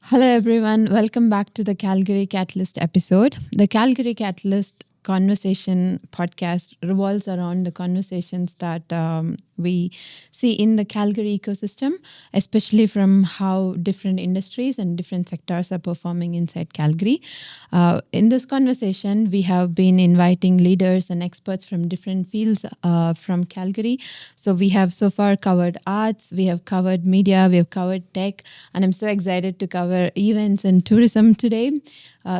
Hello, everyone. Welcome back to the Calgary Catalyst episode. The Calgary Catalyst conversation podcast revolves around the conversations that we see in the Calgary ecosystem, especially from how different industries and different sectors are performing inside Calgary. In this conversation, we have been inviting leaders and experts from different fields from Calgary. So we have so far covered arts, we have covered media, we have covered tech, and I'm so excited to cover events and tourism today.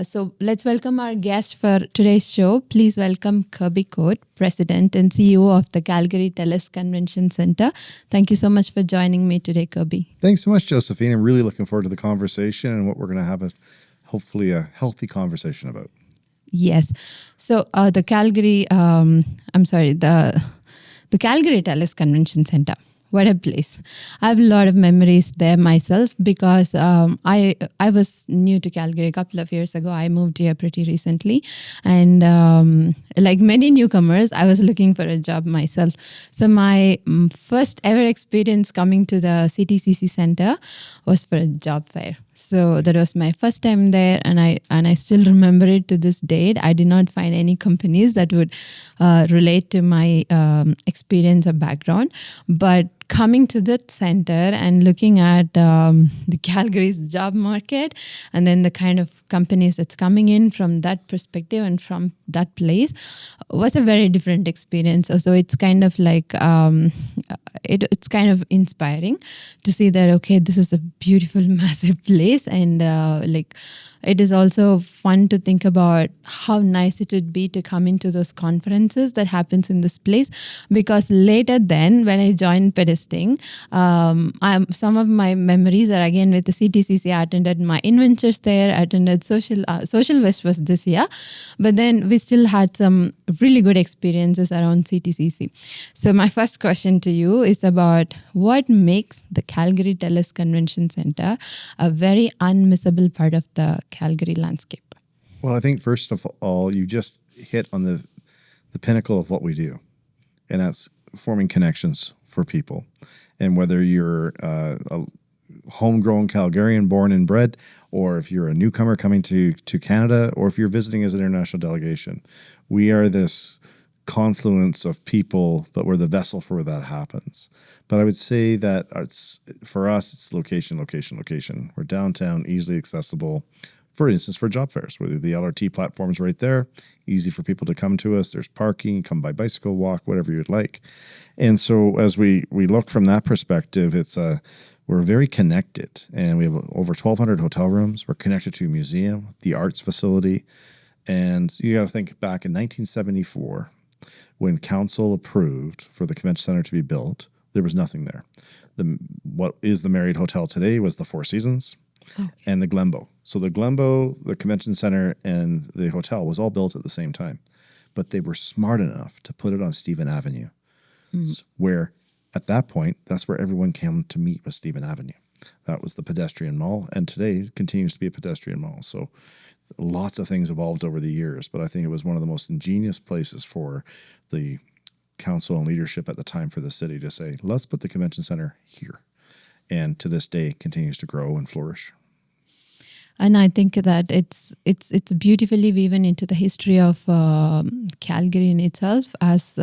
So let's welcome our guest for today's show. Please welcome Kurby Court, President and CEO of the Calgary Telus Convention Centre. Thank you so much for joining me today, Kurby. Thanks so much, Josephine. I'm really looking forward to the conversation and what we're going to have hopefully a healthy conversation about. Yes. So the Calgary Telus Convention Centre. What a place. I have a lot of memories there myself because I was new to Calgary a couple of years ago. I moved here pretty recently. And like many newcomers, I was looking for a job myself. So my first ever experience coming to the CTCC Centre was for a job fair. So that was my first time there, and I still remember it to this date. I did not find any companies that would relate to my experience or background. But coming to that center and looking at the Calgary's job market and then the kind of companies that's coming in from that perspective and from that place was a very different experience. So it's kind of like it's kind of inspiring to see that, okay, this is a beautiful, massive place, and like it is also fun to think about how nice it would be to come into those conferences that happens in this place. Because later then, when I joined pedesting, some of my memories are again with the CTCC. I attended my inventures there, I attended Social West was this year, but then we still had some really good experiences around CTCC. So my first question to you is about what makes the Calgary Telus Convention Centre a very unmissable part of the Calgary landscape. Well, I think first of all, you just hit on the pinnacle of what we do, and that's forming connections for people. And whether you're a homegrown Calgarian born and bred, or if you're a newcomer coming to Canada, or if you're visiting as an international delegation, we are this confluence of people, but we're the vessel for where that happens. But I would say that for us, it's location. We're downtown, easily accessible. For instance, for job fairs, where the LRT platform's right there, easy for people to come to us. There's parking, come by bicycle, walk, whatever you'd like. And so as we look from that perspective, we're very connected, and we have over 1,200 hotel rooms. We're connected to a museum, the arts facility. And you got to think back in 1974, when council approved for the convention center to be built, there was nothing there. What is the Marriott Hotel today was the Four Seasons and the Glenbow. So the Glenbow, the convention center, and the hotel was all built at the same time. But they were smart enough to put it on Stephen Avenue, where at that point, that's where everyone came to meet, was Stephen Avenue. That was the pedestrian mall, and today it continues to be a pedestrian mall. So lots of things evolved over the years, but I think it was one of the most ingenious places for the council and leadership at the time for the city to say, let's put the convention center here. And to this day, continues to grow and flourish. And I think that it's beautifully woven into the history of Calgary in itself, as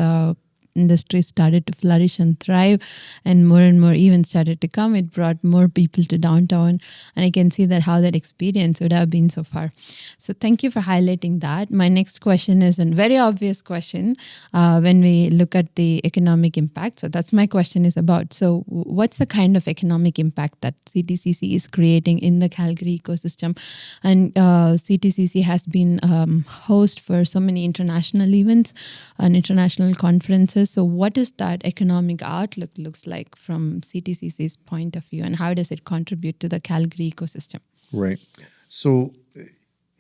industry started to flourish and thrive, and more events started to come. It brought more people to downtown, and I can see that how that experience would have been so far. So thank you for highlighting that. My next question is a very obvious question when we look at the economic impact. So that's my question is about. So what's the kind of economic impact that CTCC is creating in the Calgary ecosystem? And CTCC has been host for so many international events and international conferences. So what is that economic outlook looks like from CTCC's point of view, and how does it contribute to the Calgary ecosystem? Right. So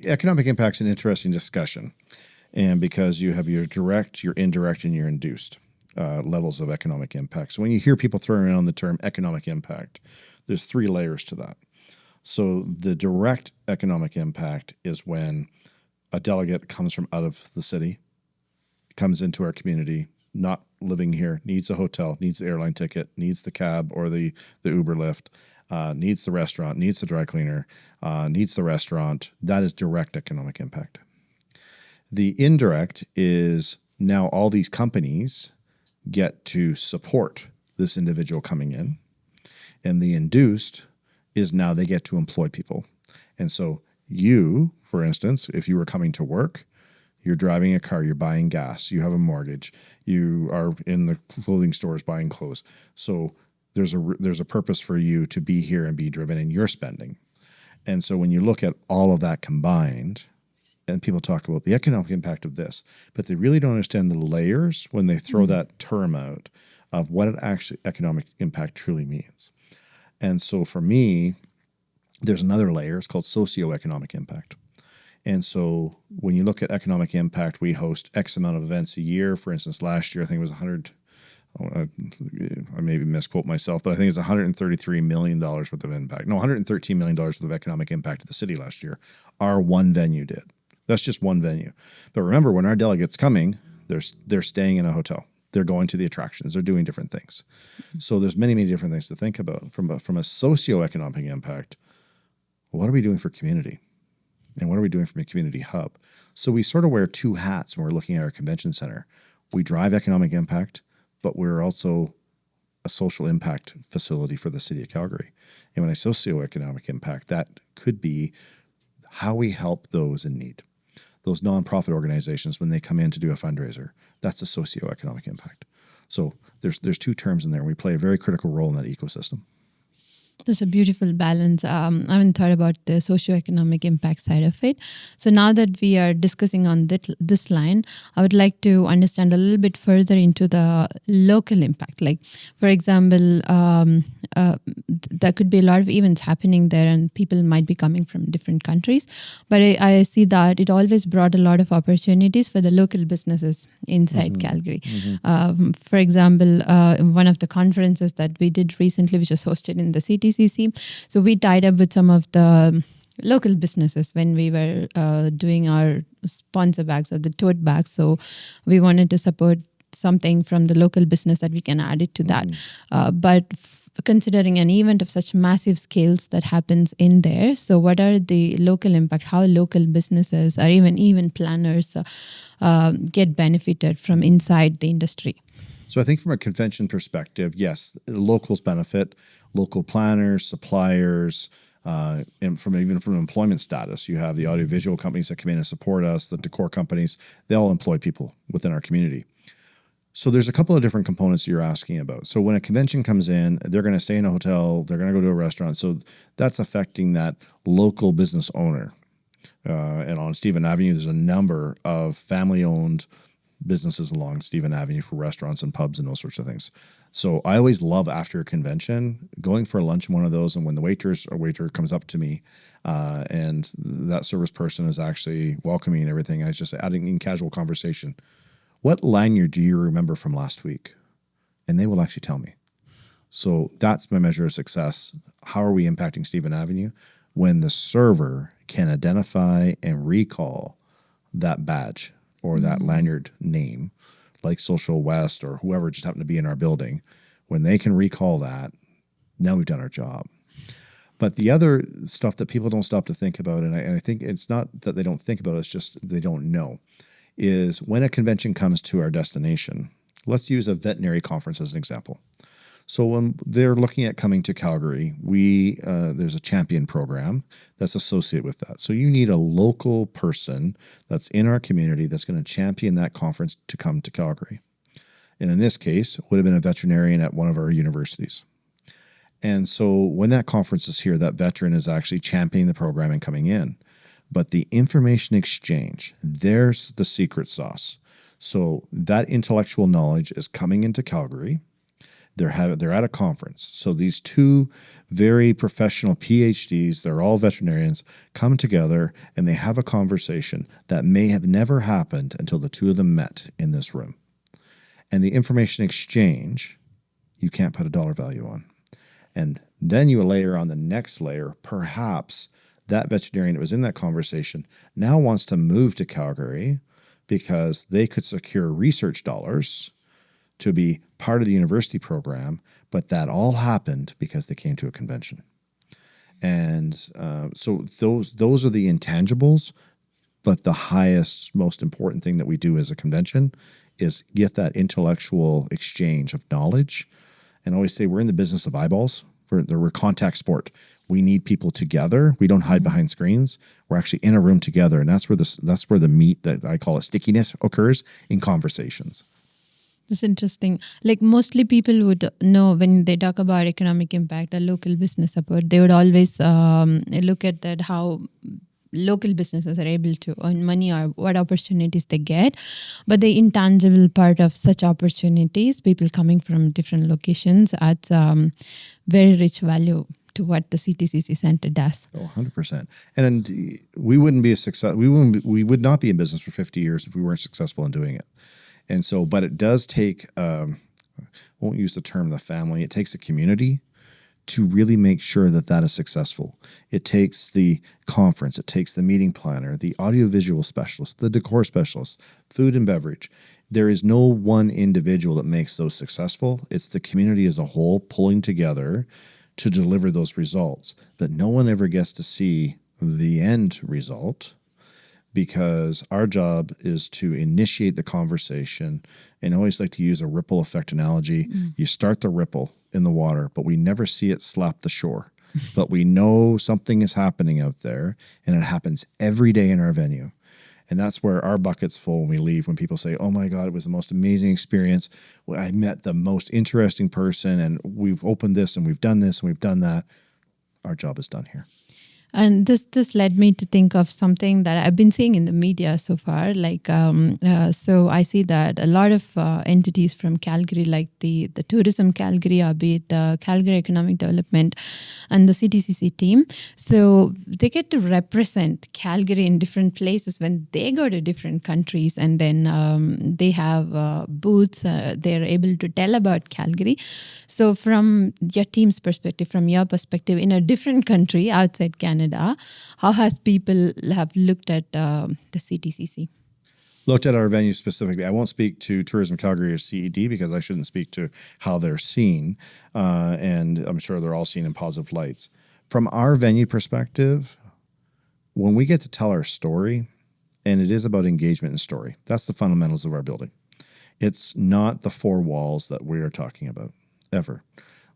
economic impact's an interesting discussion, and because you have your direct, your indirect, and your induced levels of economic impact. So when you hear people throwing around the term economic impact, there's three layers to that. So the direct economic impact is when a delegate comes from out of the city, comes into our community, not living here, needs a hotel, needs the airline ticket, needs the cab or the Uber Lyft, needs the restaurant, needs the dry cleaner, needs the restaurant. That is direct economic impact. The indirect is now all these companies get to support this individual coming in. And the induced is now they get to employ people. And so you, for instance, if you were coming to work, you're driving a car, you're buying gas, you have a mortgage, you are in the clothing stores buying clothes. So there's a purpose for you to be here and be driven in your spending. And so when you look at all of that combined, and people talk about the economic impact of this, but they really don't understand the layers when they throw that term out of what it actually economic impact truly means. And so for me, there's another layer. It's called socioeconomic impact. And so when you look at economic impact, we host X amount of events a year. For instance, last year, I think it was 100, I maybe misquote myself, but I think it's $133 million worth of impact. No, $113 million worth of economic impact to the city last year. Our one venue did. That's just one venue. But remember, when our delegates coming, they're staying in a hotel. They're going to the attractions. They're doing different things. So there's many, many different things to think about. From a socioeconomic impact, what are we doing for community? And what are we doing from a community hub? So we sort of wear two hats when we're looking at our convention center. We drive economic impact, but we're also a social impact facility for the city of Calgary. And when I say socioeconomic impact, that could be how we help those in need. Those nonprofit organizations, when they come in to do a fundraiser, that's a socioeconomic impact. So there's two terms in there. We play a very critical role in that ecosystem. There's a beautiful balance. I haven't thought about the socioeconomic impact side of it. So now that we are discussing on this line, I would like to understand a little bit further into the local impact. Like, for example, there could be a lot of events happening there and people might be coming from different countries. But I see that it always brought a lot of opportunities for the local businesses inside Calgary. For example, one of the conferences that we did recently, which was hosted in the CTCC, so we tied up with some of the local businesses when we were doing our sponsor bags or the tote bags. So we wanted to support something from the local business that we can add it to that. But considering an event of such massive scales that happens in there, so what are the local impact, how local businesses or even planners get benefited from inside the industry? So I think from a convention perspective, yes, locals benefit, local planners, suppliers, and from employment status. You have the audiovisual companies that come in and support us, the decor companies, they all employ people within our community. So there's a couple of different components you're asking about. So when a convention comes in, they're going to stay in a hotel, they're going to go to a restaurant. So that's affecting that local business owner. And on Stephen Avenue, there's a number of family-owned businesses along Stephen Avenue for restaurants and pubs and those sorts of things. So I always love after a convention going for a lunch in one of those, and when the waiter comes up to me and that service person is actually welcoming and everything, I was just adding in casual conversation, what lanyard do you remember from last week? And they will actually tell me. So that's my measure of success. How are we impacting Stephen Avenue? When the server can identify and recall that badge or that lanyard name, like Social West or whoever just happened to be in our building, when they can recall that, now we've done our job. But the other stuff that people don't stop to think about, and I think it's not that they don't think about it, it's just they don't know, is when a convention comes to our destination, let's use a veterinary conference as an example. So when they're looking at coming to Calgary, there's a champion program that's associated with that. So you need a local person that's in our community that's going to champion that conference to come to Calgary. And in this case, it would have been a veterinarian at one of our universities. And so when that conference is here, that veteran is actually championing the program and coming in. But the information exchange, there's the secret sauce. So that intellectual knowledge is coming into Calgary. They're at a conference. So these two very professional PhDs, they're all veterinarians, come together and they have a conversation that may have never happened until the two of them met in this room. And the information exchange, you can't put a dollar value on. And then you layer on the next layer, perhaps that veterinarian that was in that conversation now wants to move to Calgary because they could secure research dollars to be part of the university program, but that all happened because they came to a convention. And so those are the intangibles, but the highest, most important thing that we do as a convention is get that intellectual exchange of knowledge. And I always say we're in the business of eyeballs. We're contact sport. We need people together. We don't hide behind screens. We're actually in a room together, and that's where the meat, that I call it stickiness, occurs in conversations. That's interesting. Like mostly people would know when they talk about economic impact or local business support, they would always look at that how local businesses are able to earn money or what opportunities they get. But the intangible part of such opportunities, people coming from different locations, adds very rich value to what the CTCC Centre does. Oh, 100%. And we wouldn't be a success. We would not be in business for 50 years if we weren't successful in doing it. And so, but it does take, I won't use the term the family, it takes a community to really make sure that that is successful. It takes the conference, it takes the meeting planner, the audiovisual specialist, the decor specialist, food and beverage. There is no one individual that makes those successful. It's the community as a whole pulling together to deliver those results. But no one ever gets to see the end result, because our job is to initiate the conversation. And I always like to use a ripple effect analogy. You start the ripple in the water, but we never see it slap the shore. But we know something is happening out there, and it happens every day in our venue. And that's where our bucket's full when we leave, when people say, oh my God, it was the most amazing experience. I met the most interesting person, and we've opened this, and we've done this, and we've done that. Our job is done here. And this led me to think of something that I've been seeing in the media so far. So I see that a lot of entities from Calgary, like the Tourism Calgary, or be it the Calgary Economic Development and the CTCC team, so they get to represent Calgary in different places when they go to different countries, and then they have booths. They're able to tell about Calgary. So from your team's perspective, from your perspective, in a different country outside Canada, how has people have looked at the CTCC? Looked at our venue specifically. I won't speak to Tourism Calgary or CED because I shouldn't speak to how they're seen, and I'm sure they're all seen in positive lights. From our venue perspective, when we get to tell our story, and it is about engagement and story, that's the fundamentals of our building. It's not the four walls that we are talking about, ever.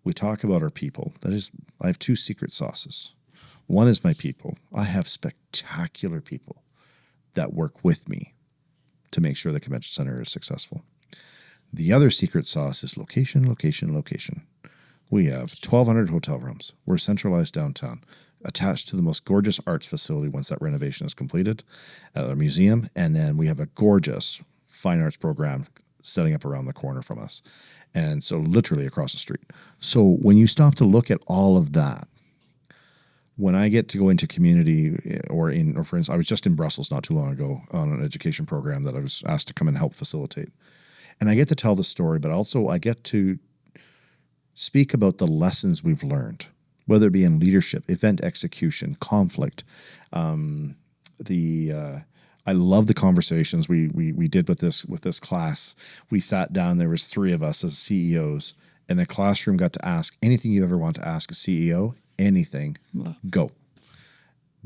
We talk about our people. That is, I have two secret sauces. One is my people. I have spectacular people that work with me to make sure the convention center is successful. The other secret sauce is location, location, location. We have 1,200 hotel rooms. We're centralized downtown, attached to the most gorgeous arts facility once that renovation is completed, a museum, and then we have a gorgeous fine arts program setting up around the corner from us. And so literally across the street. So when you stop to look at all of that, when I get to go into community or for instance, I was just in Brussels not too long ago on an education program that I was asked to come and help facilitate. And I get to tell the story, but also I get to speak about the lessons we've learned, whether it be in leadership, event execution, conflict. I love the conversations we did with this class. We sat down, there was 3 of us as CEOs, and the classroom got to ask anything you ever want to ask a CEO. Anything, go.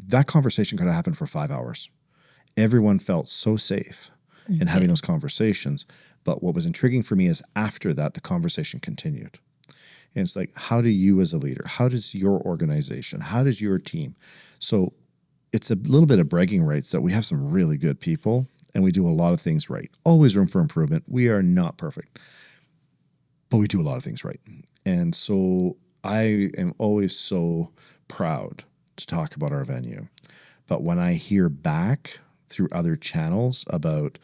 That conversation could have happened for 5 hours. Everyone felt so safe in having those conversations. But what was intriguing for me is after that, the conversation continued. And it's like, how do you as a leader, how does your organization, how does your team? So it's a little bit of bragging rights that we have some really good people and we do a lot of things right. Always room for improvement. We are not perfect, but we do a lot of things right. And so I am always so proud to talk about our venue. But when I hear back through other channels about,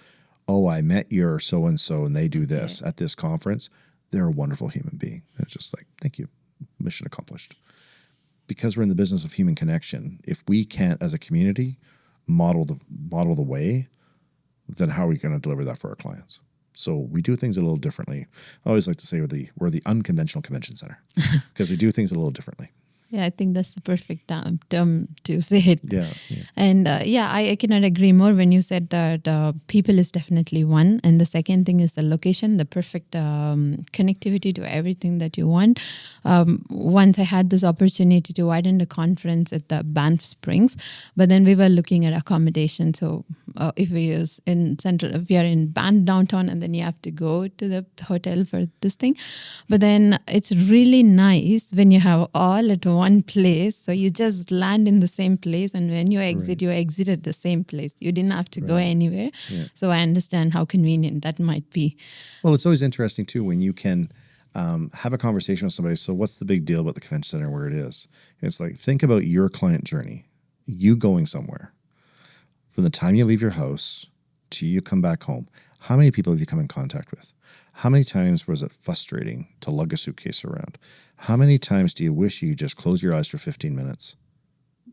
oh, I met your so-and-so and they do this at this conference, they're a wonderful human being. And it's just like, thank you. Mission accomplished. Because we're in the business of human connection, if we can't, as a community, model the way, then how are we going to deliver that for our clients? So we do things a little differently. I always like to say we're the unconventional convention center because we do things a little differently. Yeah, I think that's the perfect term to say it. Yeah. And I cannot agree more when you said that people is definitely one. And the second thing is the location, the perfect connectivity to everything that you want. Once I had this opportunity to attend a conference at the Banff Springs, but then we were looking at accommodation. So if we are in Banff downtown, and then you have to go to the hotel for this thing. But then it's really nice when you have all at one place. So you just land in the same place, and when you exit, you exit at the same place. You didn't have to go anywhere. Yeah. So I understand how convenient that might be. Well, it's always interesting too when you can have a conversation with somebody. So what's the big deal about the convention center where it is? It's like, think about your client journey, you going somewhere. From the time you leave your house to you come back home, how many people have you come in contact with? How many times was it frustrating to lug a suitcase around? How many times do you wish you just close your eyes for 15 minutes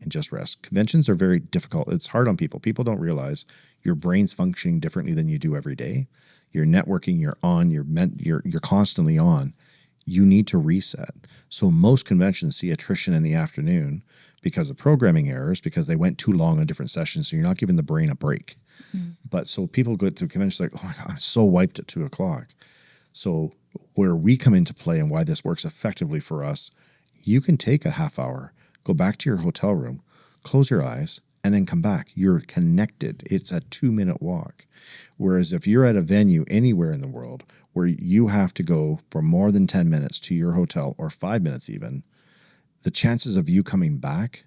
and just rest? Conventions are very difficult. It's hard on people. People don't realize your brain's functioning differently than you do every day. You're networking, you're on, you're constantly on. You need to reset. So most conventions see attrition in the afternoon because of programming errors, because they went too long on different sessions. So you're not giving the brain a break. But so people go to conventions like, oh my God, I'm so wiped at 2:00. So where we come into play and why this works effectively for us, you can take a half hour, go back to your hotel room, close your eyes, and then come back. You're connected. It's a 2-minute walk. Whereas if you're at a venue anywhere in the world where you have to go for more than 10 minutes to your hotel, or 5 minutes even, the chances of you coming back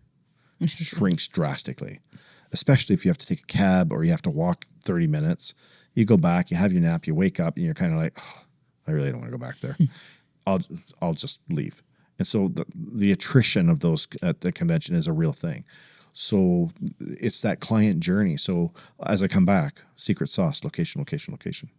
shrinks drastically, especially if you have to take a cab or you have to walk 30 minutes. You go back, you have your nap, you wake up, and you're kind of like, oh, I really don't want to go back there. I'll just leave. And so the attrition of those at the convention is a real thing. So it's that client journey. So as I come back, secret sauce, location, location, location.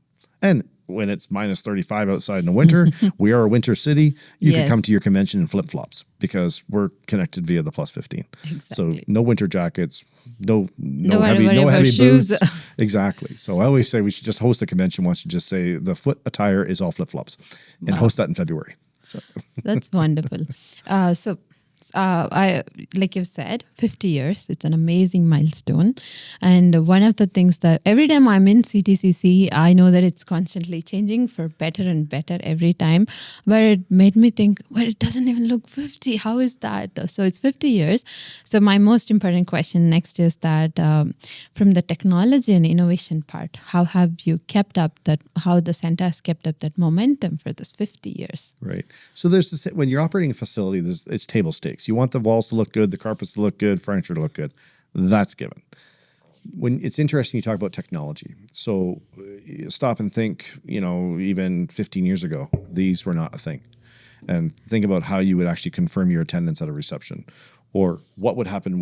And when it's minus 35 outside in the winter, we are a winter city. You can come to your convention in flip-flops because we're connected via the plus 15. Exactly. So no winter jackets, no heavy heavy shoes. boots. Exactly. So I always say we should just host a convention once. You just say the foot attire is all flip-flops, and host that in February. So that's wonderful. I, like you've said, 50 years, it's an amazing milestone. And one of the things that every time I'm in CTCC, I know that it's constantly changing for better and better every time. But it made me think, well, it doesn't even look 50. How is that? So it's 50 years. So my most important question next is that from the technology and innovation part, how have you kept up how the center has kept up that momentum for this 50 years? Right. So there's this, when you're operating a facility, it's table stakes. You want the walls to look good, the carpets to look good, furniture to look good. That's given. When it's interesting, you talk about technology. So you stop and think, even 15 years ago, these were not a thing. And think about how you would actually confirm your attendance at a reception, or what would happen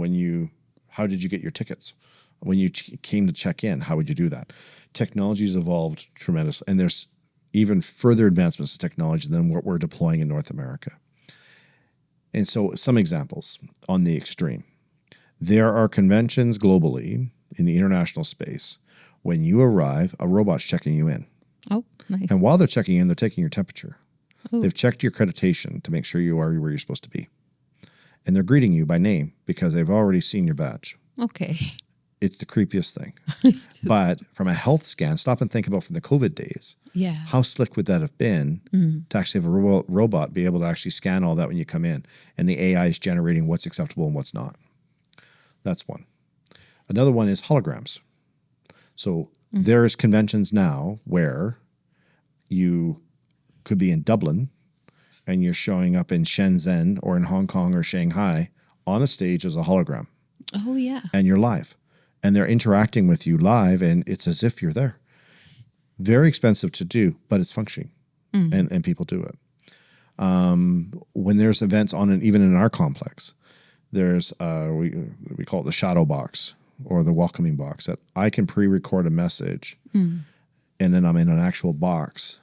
how did you get your tickets? When you came to check in, how would you do that? Technology's evolved tremendously, and there's even further advancements in technology than what we're deploying in North America. And so some examples on the extreme. There are conventions globally in the international space. When you arrive, a robot's checking you in. Oh, nice. And while they're checking in, they're taking your temperature. Ooh. They've checked your accreditation to make sure you are where you're supposed to be. And they're greeting you by name because they've already seen your badge. Okay. It's the creepiest thing. But from a health scan, stop and think about from the COVID days. Yeah. How slick would that have been to actually have a robot be able to actually scan all that when you come in, and the AI is generating what's acceptable and what's not. That's one. Another one is holograms. So there's conventions now where you could be in Dublin and you're showing up in Shenzhen or in Hong Kong or Shanghai on a stage as a hologram. Oh, yeah. And you're live. And they're interacting with you live, and it's as if you're there. Very expensive to do, but it's functioning, and people do it. When there's events even in our complex, there's we call it the shadow box or the welcoming box, that I can pre-record a message, and then I'm in an actual box.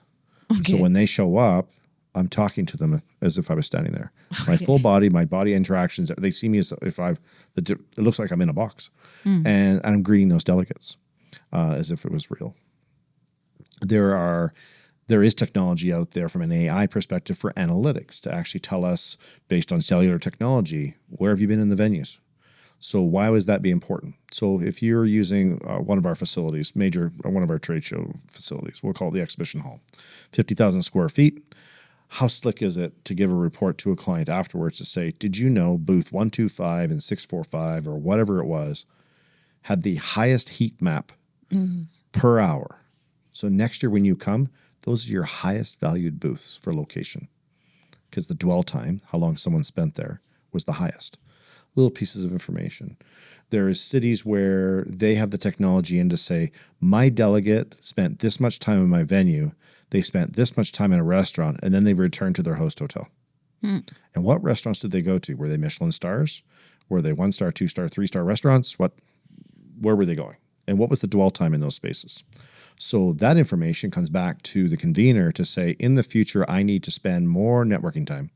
Okay. So when they show up, I'm talking to them as if I was standing there. Okay. My full body, my body interactions, they see me as if it looks like I'm in a box. And I'm greeting those delegates as if it was real. There are There is technology out there from an AI perspective for analytics to actually tell us, based on cellular technology, where have you been in the venues? So why would that be important? So if you're using one of our facilities, one of our trade show facilities, we'll call it the exhibition hall, 50,000 square feet, how slick is it to give a report to a client afterwards to say, did you know booth 125 and 645 or whatever it was had the highest heat map per hour? So next year when you come, those are your highest valued booths for location because the dwell time, how long someone spent there, was the highest. Little pieces of information. There is cities where they have the technology in to say, my delegate spent this much time in my venue, they spent this much time in a restaurant, and then they returned to their host hotel. And what restaurants did they go to? Were they Michelin stars? Were they 1-star, 2-star, 3-star restaurants? Where were they going? And what was the dwell time in those spaces? So that information comes back to the convener to say, in the future, I need to spend more networking time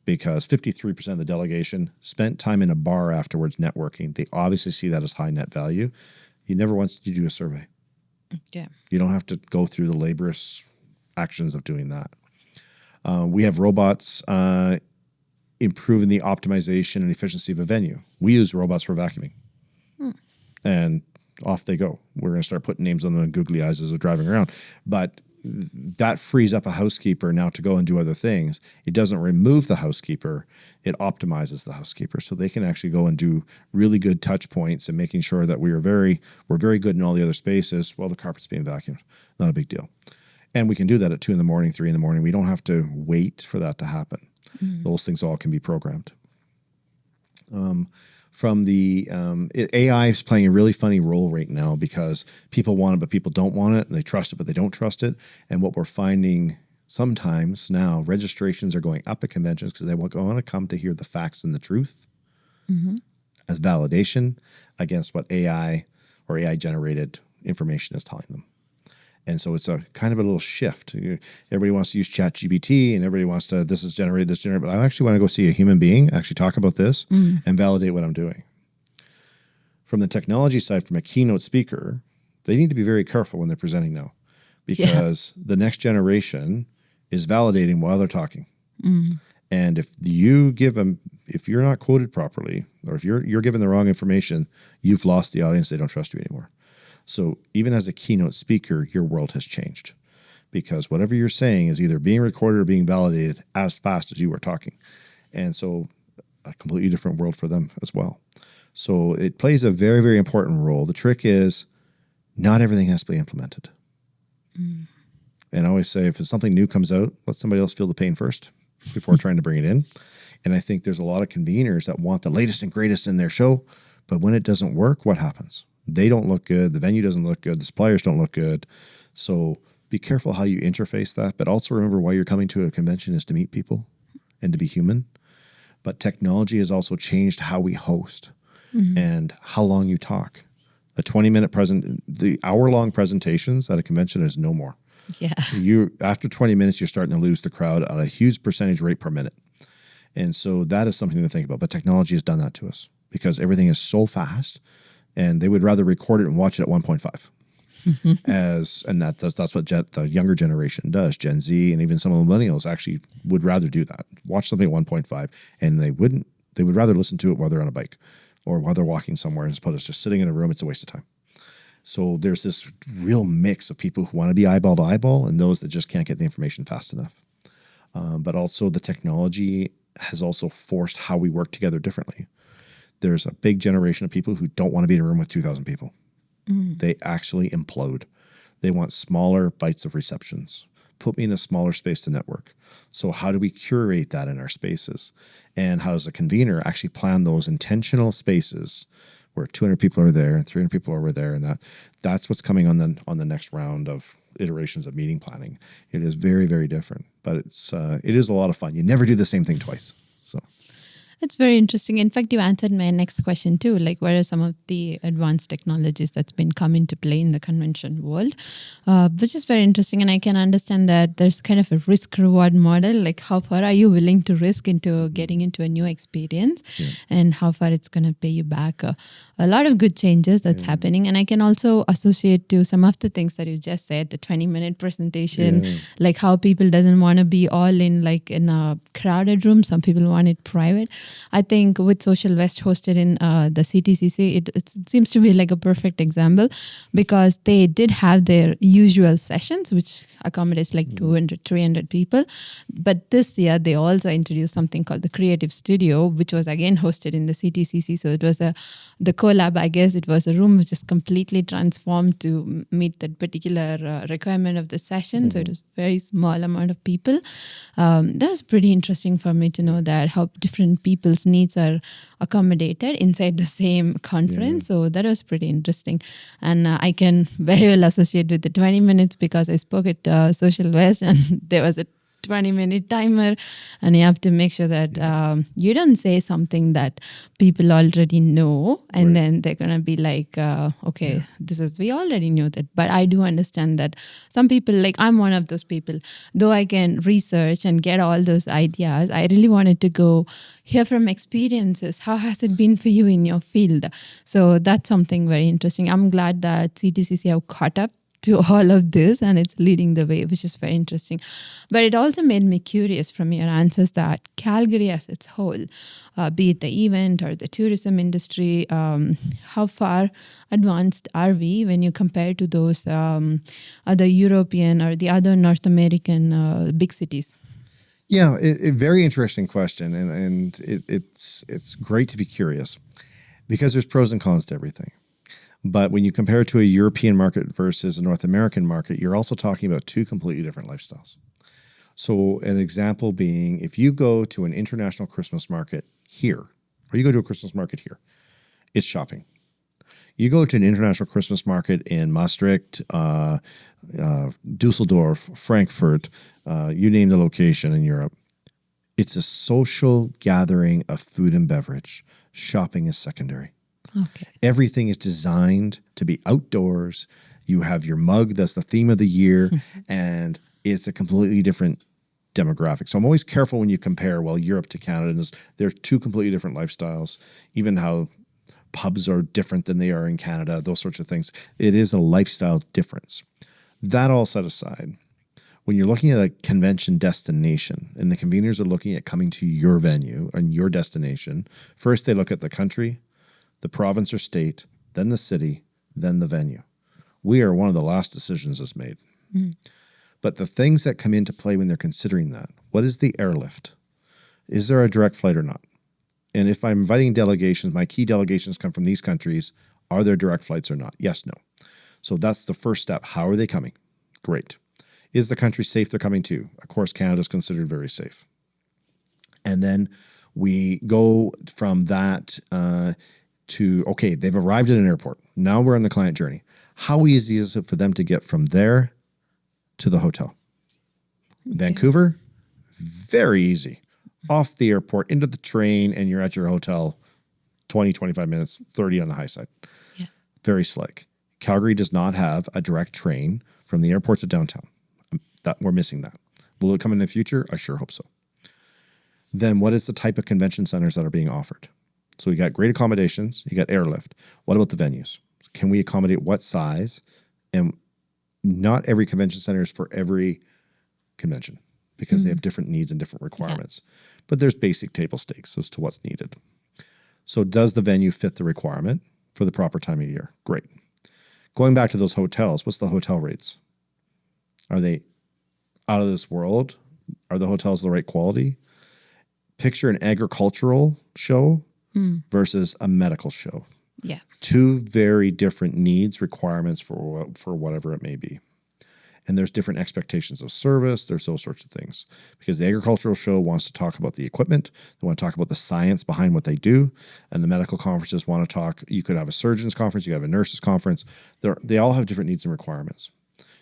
because 53% of the delegation spent time in a bar afterwards networking. They obviously see that as high net value. You never once did you do a survey. Yeah. You don't have to go through the laborious actions of doing that. We have robots improving the optimization and efficiency of a venue. We use robots for vacuuming. And off they go. We're going to start putting names on them and googly eyes as they're driving around. But that frees up a housekeeper now to go and do other things. It doesn't remove the housekeeper. It optimizes the housekeeper. So they can actually go and do really good touch points and making sure that we're very good in all the other spaces while the carpet's being vacuumed. Not a big deal. And we can do that at 2 in the morning, 3 in the morning. We don't have to wait for that to happen. Those things all can be programmed. From the AI is playing a really funny role right now because people want it, but people don't want it, and they trust it, but they don't trust it. And what we're finding sometimes now, registrations are going up at conventions because they want to come to hear the facts and the truth as validation against what AI or AI-generated information is telling them. And so it's a kind of a little shift. Everybody wants to use ChatGPT and everybody wants to, this is generated, but I actually want to go see a human being, actually talk about this and validate what I'm doing. From the technology side, from a keynote speaker, they need to be very careful when they're presenting now because the next generation is validating while they're talking. And if you give them, if you're not quoted properly, or if you're given the wrong information, you've lost the audience. They don't trust you anymore. So even as a keynote speaker, your world has changed because whatever you're saying is either being recorded or being validated as fast as you are talking. And so a completely different world for them as well. So it plays a very, very important role. The trick is not everything has to be implemented. And I always say if something new comes out, let somebody else feel the pain first before trying to bring it in. And I think there's a lot of conveners that want the latest and greatest in their show, but when it doesn't work, what happens? They don't look good. The venue doesn't look good. The suppliers don't look good. So be careful how you interface that. But also remember why you're coming to a convention is to meet people and to be human. But technology has also changed how we host and how long you talk. A 20-minute the hour-long presentations at a convention is no more. Yeah. After 20 minutes, you're starting to lose the crowd at a huge percentage rate per minute. And so that is something to think about. But technology has done that to us because everything is so fast. And they would rather record it and watch it at 1.5. That's what the younger generation does. Gen Z and even some of the millennials actually would rather do that. Watch something at 1.5, and they would rather listen to it while they're on a bike or while they're walking somewhere as opposed to just sitting in a room. It's a waste of time. So there's this real mix of people who want to be eyeball to eyeball and those that just can't get the information fast enough. But also the technology has also forced how we work together differently. There's a big generation of people who don't want to be in a room with 2,000 people. They actually implode. They want smaller bites of receptions. Put me in a smaller space to network. So how do we curate that in our spaces? And how does a convener actually plan those intentional spaces where 200 people are there and 300 people are over there? And that's what's coming on the next round of iterations of meeting planning. It is very, very different, but it is a lot of fun. You never do the same thing twice. So. That's very interesting. In fact, you answered my next question too. Like, what are some of the advanced technologies that's been come into play in the convention world, which is very interesting. And I can understand that there's kind of a risk reward model. Like, how far are you willing to risk into getting into a new experience, and how far it's going to pay you back? A lot of good changes that's happening, and I can also associate to some of the things that you just said. The 20-minute presentation, like how people doesn't want to be all in like in a crowded room. Some people want it private. I think with Social West hosted in the CTCC, it seems to be like a perfect example, because they did have their usual sessions, which accommodates like 200, 300 people. But this year, they also introduced something called the Creative Studio, which was again hosted in the CTCC. So it was the collab, I guess. It was a room which is completely transformed to meet that particular requirement of the session. So it was very small amount of people. That was pretty interesting for me to know that how different people's needs are accommodated inside the same conference. So that was pretty interesting. And I can very well associate with the 20 minutes because I spoke at Social West and there was a 20-minute timer, and you have to make sure that you don't say something that people already know, and then they're going to be like, okay, we already knew that. But I do understand that some people, like I'm one of those people, though I can research and get all those ideas, I really wanted to go hear from experiences. How has it been for you in your field? So that's something very interesting. I'm glad that CTCC have caught up to all of this and it's leading the way, which is very interesting. But it also made me curious from your answers that Calgary as its whole, be it the event or the tourism industry, how far advanced are we when you compare to those other European or the other North American big cities? Yeah, a very interesting question, and it's great to be curious because there's pros and cons to everything. But when you compare it to a European market versus a North American market, you're also talking about two completely different lifestyles. So an example being, if you go to an international Christmas market here, or you go to a Christmas market here, it's shopping. You go to an international Christmas market in Maastricht, Dusseldorf, Frankfurt, you name the location in Europe, it's a social gathering of food and beverage. Shopping is secondary. Okay. Everything is designed to be outdoors. You have your mug, that's the theme of the year, and it's a completely different demographic. So I'm always careful when you compare, Europe to Canada. They're two completely different lifestyles, even how pubs are different than they are in Canada, those sorts of things. It is a lifestyle difference. That all set aside, when you're looking at a convention destination and the conveners are looking at coming to your venue and your destination, first they look at the country, the province or state, then the city, then the venue. We are one of the last decisions that's made. But the things that come into play when they're considering that, what is the airlift? Is there a direct flight or not? And if I'm inviting delegations, my key delegations come from these countries, are there direct flights or not? Yes, no. So that's the first step. How are they coming? Great. Is the country safe they're coming to? Of course, Canada is considered very safe. And then we go from that to, okay, they've arrived at an airport. Now we're on the client journey. How easy is it for them to get from there to the hotel? Okay. Vancouver, very easy. Off the airport, into the train, and you're at your hotel 20, 25 minutes, 30 on the high side. Yeah. Very slick. Calgary does not have a direct train from the airport to downtown. We're missing that. Will it come in the future? I sure hope so. Then what is the type of convention centers that are being offered? So you got great accommodations, you got airlift. What about the venues? Can we accommodate what size? And not every convention center is for every convention because they have different needs and different requirements. Yeah. But there's basic table stakes as to what's needed. So does the venue fit the requirement for the proper time of year? Great. Going back to those hotels, what's the hotel rates? Are they out of this world? Are the hotels the right quality? Picture an agricultural show versus a medical show. Yeah. Two very different needs, requirements for whatever it may be. And there's different expectations of service. There's those sorts of things. Because the agricultural show wants to talk about the equipment. They want to talk about the science behind what they do. And the medical conferences want to talk, you could have a surgeon's conference, you could have a nurse's conference. They all have different needs and requirements.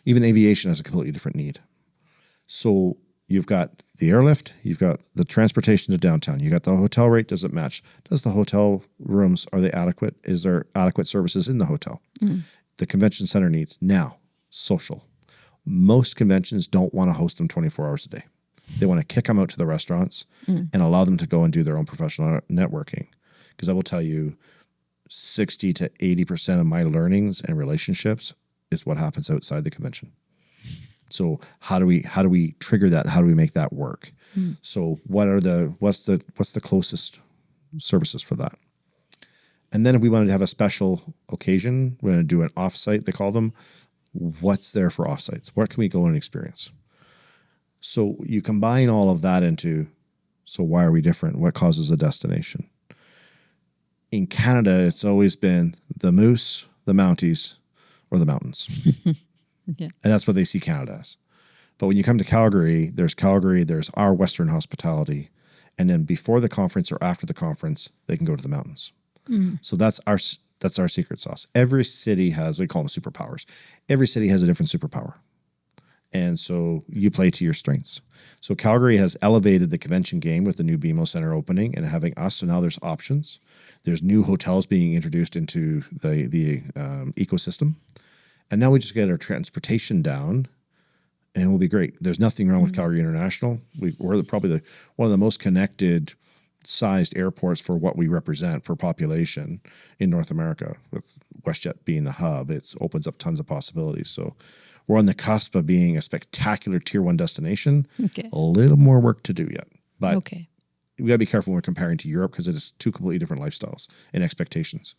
Even aviation has a completely different need. So You've got the airlift, you've got the transportation to downtown, you got the hotel rate, does it match? Does the hotel rooms, are they adequate? Is there adequate services in the hotel? The convention center needs. Now, social. Most conventions don't want to host them 24 hours a day. They want to kick them out to the restaurants and allow them to go and do their own professional networking. Because I will tell you, 60 to 80% of my learnings and relationships is what happens outside the convention. So how do we trigger that? How do we make that work? So what's the closest services for that? And then if we wanted to have a special occasion, we're going to do an offsite, they call them. What's there for offsites? What can we go and experience? So you combine all of that into, so why are we different? What causes a destination? In Canada, it's always been the moose, the Mounties, or the mountains. Yeah. And that's what they see Canada as. But when you come to Calgary, there's our Western hospitality. And then before the conference or after the conference, they can go to the mountains. So that's our secret sauce. Every city has, we call them superpowers. Every city has a different superpower. And so you play to your strengths. So Calgary has elevated the convention game with the new BMO Center opening and having us. So now there's options. There's new hotels being introduced into the ecosystem. And now we just get our transportation down and we'll be great. There's nothing wrong with Calgary International. We're probably one of the most connected sized airports for what we represent for population in North America, with WestJet being the hub. It opens up tons of possibilities. So we're on the cusp of being a spectacular tier 1 destination. Okay. A little more work to do yet. But Okay. we got to be careful when we're comparing to Europe because it is two completely different lifestyles and expectations.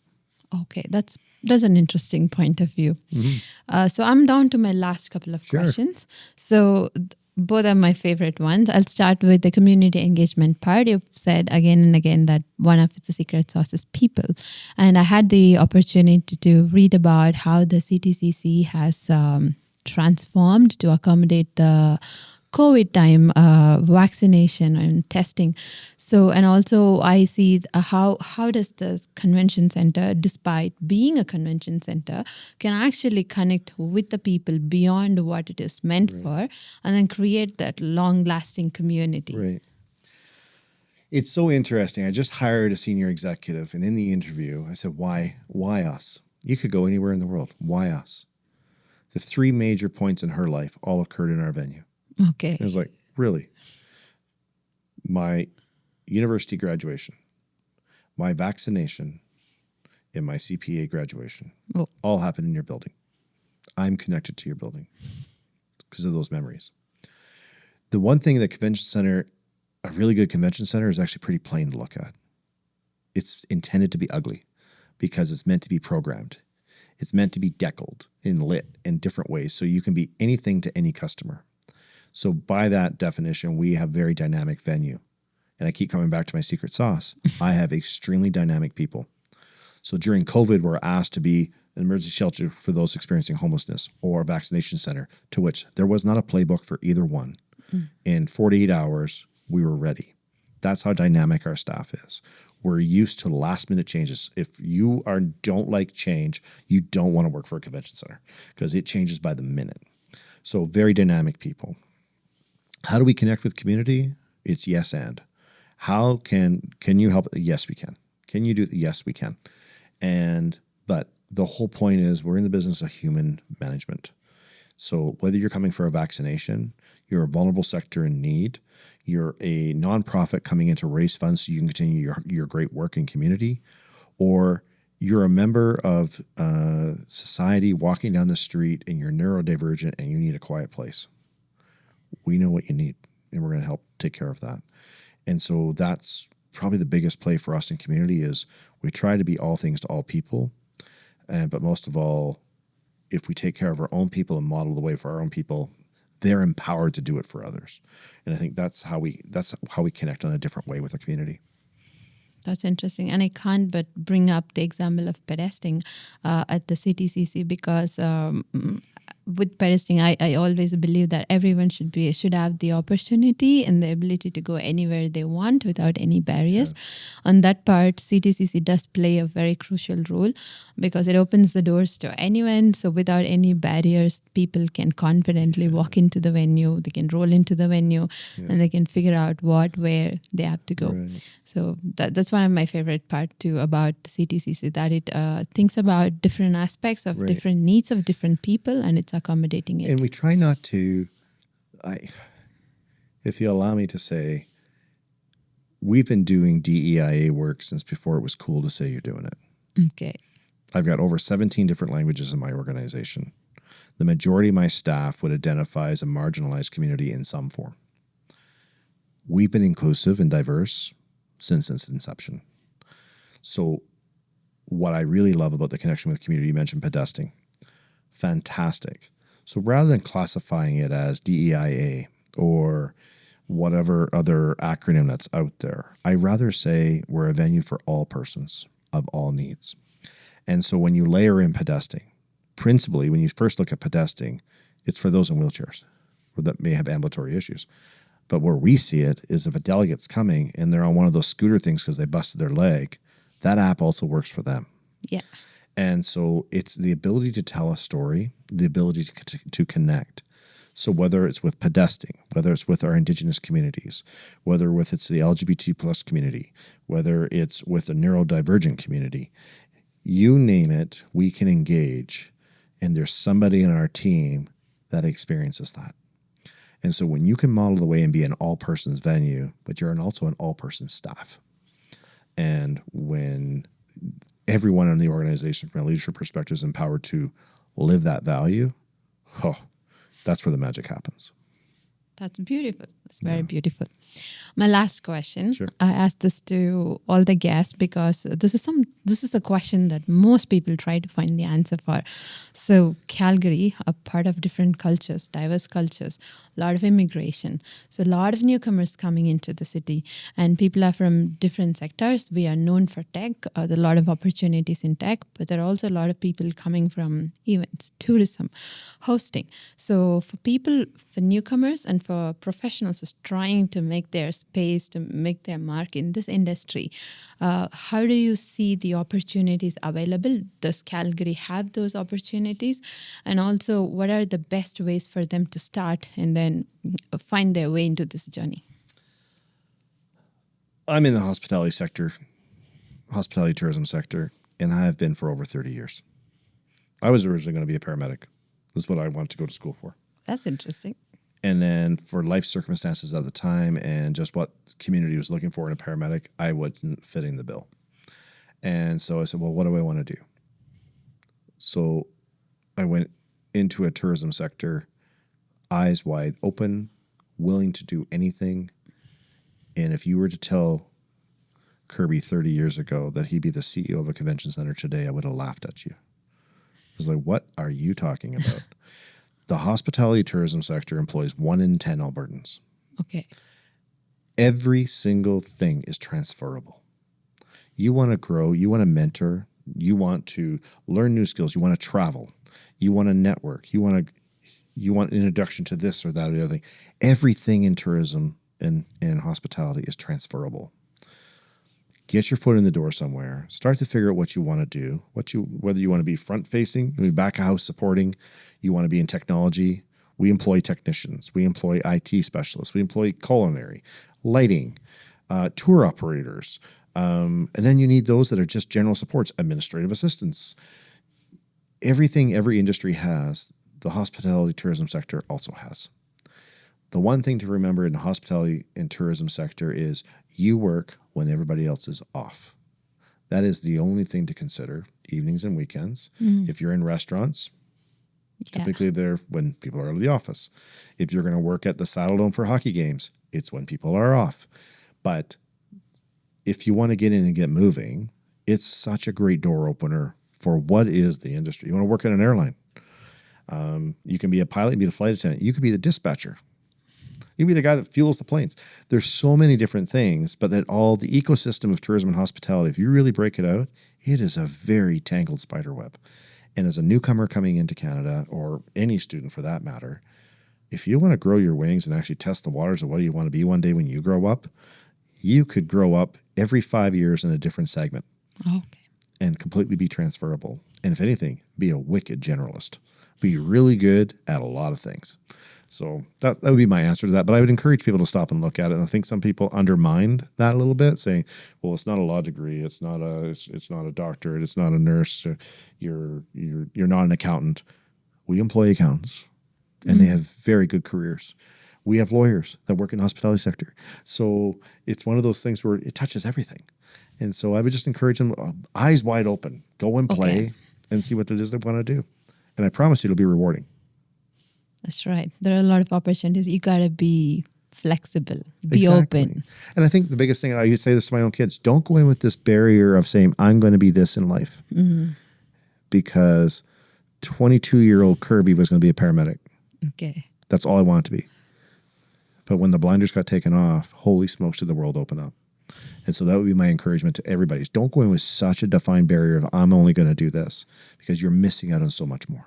Okay, that's an interesting point of view. So I'm down to my last couple of questions. So both are my favorite ones. I'll start with the community engagement part. You've said again and again that one of the secret sauce is people. And I had the opportunity to read about how the CTCC has transformed to accommodate the COVID time, vaccination and testing. So, and also I see how does the convention center, despite being a convention center, can actually connect with the people beyond what it is meant for, and then create that long-lasting community. Right. It's so interesting. I just hired a senior executive, and in the interview, I said, why us? You could go anywhere in the world. Why us? The 3 major points in her life all occurred in our venue. Okay. I was like, really? My university graduation, my vaccination, and my CPA graduation all happened in your building. I'm connected to your building because of those memories. The one thing that convention center, a really good convention center, is actually pretty plain to look at. It's intended to be ugly because it's meant to be programmed. It's meant to be deckled and lit in different ways so you can be anything to any customer. So by that definition, we have very dynamic venue. And I keep coming back to my secret sauce. I have extremely dynamic people. So during COVID, we're asked to be an emergency shelter for those experiencing homelessness or a vaccination center, to which there was not a playbook for either one. In 48 hours, we were ready. That's how dynamic our staff is. We're used to last minute changes. If you don't like change, you don't want to work for a convention center because it changes by the minute. So very dynamic people. How do we connect with community? It's yes and. How can you help? Yes, we can. Can you do it? Yes, we can. But the whole point is we're in the business of human management. So whether you're coming for a vaccination, you're a vulnerable sector in need, you're a nonprofit coming in to raise funds so you can continue your great work in community, or you're a member of society walking down the street and you're neurodivergent and you need a quiet place. We know what you need, and we're going to help take care of that. And so that's probably the biggest play for us in community is we try to be all things to all people. But most of all, if we take care of our own people and model the way for our own people, they're empowered to do it for others. And I think that's how we connect on a different way with the community. That's interesting. And I can't but bring up the example of pedesting at the CTCC because with pedestrian, I always believe that everyone should have the opportunity and the ability to go anywhere they want without any barriers. On that part, CTCC does play a very crucial role because it opens the doors to anyone. So without any barriers, people can confidently walk into the venue, they can roll into the venue, and they can figure out where they have to go. Right. So that's one of my favorite part too about the CTCC, that it thinks about different aspects of different needs of different people, and it's accommodating it. And we try not to, if you allow me to say, we've been doing DEIA work since before it was cool to say you're doing it. Okay. I've got over 17 different languages in my organization. The majority of my staff would identify as a marginalized community in some form. We've been inclusive and diverse since its inception. So what I really love about the connection with community, you mentioned pedestrian. Fantastic. So rather than classifying it as DEIA or whatever other acronym that's out there, I rather say we're a venue for all persons of all needs. And so when you layer in pedestrian, principally when you first look at pedestrian, it's for those in wheelchairs or that may have ambulatory issues. But where we see it is if a delegate's coming and they're on one of those scooter things because they busted their leg, that app also works for them. Yeah. And so it's the ability to tell a story, the ability to connect. So whether it's with pedestrian, whether it's with our Indigenous communities, whether it's the LGBT plus community, whether it's with the neurodivergent community, you name it, we can engage. And there's somebody in our team that experiences that. And so when you can model the way and be an all-persons venue, but you're also an all-person staff. And when everyone in the organization from a leadership perspective is empowered to live that value, that's where the magic happens. That's beautiful. That's very beautiful. My last question. Sure. I asked this to all the guests because this is a question that most people try to find the answer for. So Calgary, a part of different cultures, diverse cultures, a lot of immigration. So a lot of newcomers coming into the city, and people are from different sectors. We are known for tech. There are a lot of opportunities in tech, but there are also a lot of people coming from events, tourism, hosting. So for newcomers and for professionals who's trying to make their space, to make their mark in this industry, how do you see the opportunities available? Does Calgary have those opportunities? And also, what are the best ways for them to start and then find their way into this journey? I'm in the hospitality tourism sector, and I have been for over 30 years. I was originally going to be a paramedic. This is what I wanted to go to school for. That's interesting. And then for life circumstances at the time and just what the community was looking for in a paramedic, I wasn't fitting the bill. And so I said, well, what do I want to do? So I went into a tourism sector, eyes wide open, willing to do anything. And if you were to tell Kurby 30 years ago that he'd be the CEO of a convention center today, I would have laughed at you. I was like, what are you talking about? The hospitality tourism sector employs 1 in 10 Albertans. Okay. Every single thing is transferable. You want to grow, you want to mentor, you want to learn new skills, you want to travel, you want to network, you want introduction to this or that or the other thing. Everything in tourism and hospitality is transferable. Get your foot in the door somewhere. Start to figure out what you want to do. Whether you want to be front facing, back of house supporting, you want to be in technology. We employ technicians. We employ IT specialists. We employ culinary, lighting, tour operators, and then you need those that are just general supports, administrative assistants. Everything every industry has, the hospitality tourism sector also has. The one thing to remember in the hospitality and tourism sector is you work when everybody else is off. That is the only thing to consider, evenings and weekends. Mm-hmm. If you're in restaurants, typically they're when people are out of the office. If you're going to work at the Saddle Dome for hockey games, it's when people are off. But if you want to get in and get moving, it's such a great door opener for what is the industry. You want to work at an airline. You can be a pilot, you can be the flight attendant. You could be the dispatcher. You can be the guy that fuels the planes. There's so many different things, but that all the ecosystem of tourism and hospitality, if you really break it out, it is a very tangled spider web. And as a newcomer coming into Canada, or any student for that matter, if you want to grow your wings and actually test the waters of what you want to be one day when you grow up, you could grow up every 5 years in a different segment. Okay. And completely be transferable. And if anything, be a wicked generalist. Be really good at a lot of things. So that would be my answer to that. But I would encourage people to stop and look at it. And I think some people undermined that a little bit, saying, "Well, it's not a law degree. It's not a doctorate. It's not a nurse. You're not an accountant." We employ accountants, and they have very good careers. We have lawyers that work in the hospitality sector. So it's one of those things where it touches everything. And so I would just encourage them, eyes wide open, go and play and see what it is they want to do. And I promise you it'll be rewarding. That's right. There are a lot of opportunities. You got to be flexible, be open. And I think the biggest thing, I used to say this to my own kids, don't go in with this barrier of saying, I'm going to be this in life. Because 22-year-old Kurby was going to be a paramedic. Okay. That's all I wanted to be. But when the blinders got taken off, holy smokes, did the world open up. And so that would be my encouragement to everybody. Is don't go in with such a defined barrier of I'm only going to do this, because you're missing out on so much more.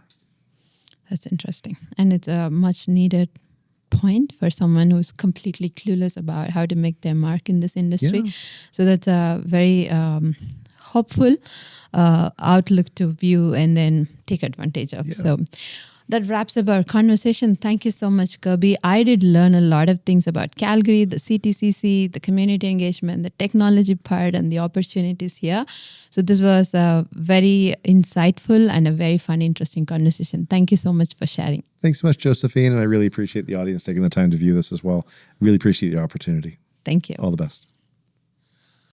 That's interesting. And it's a much needed point for someone who's completely clueless about how to make their mark in this industry. Yeah. So that's a very hopeful outlook to view and then take advantage of. Yeah. So that wraps up our conversation. Thank you so much, Kurby. I did learn a lot of things about Calgary, the CTCC, the community engagement, the technology part, and the opportunities here. So this was a very insightful and a very fun, interesting conversation. Thank you so much for sharing. Thanks so much, Josephine. And I really appreciate the audience taking the time to view this as well. Really appreciate the opportunity. Thank you. All the best.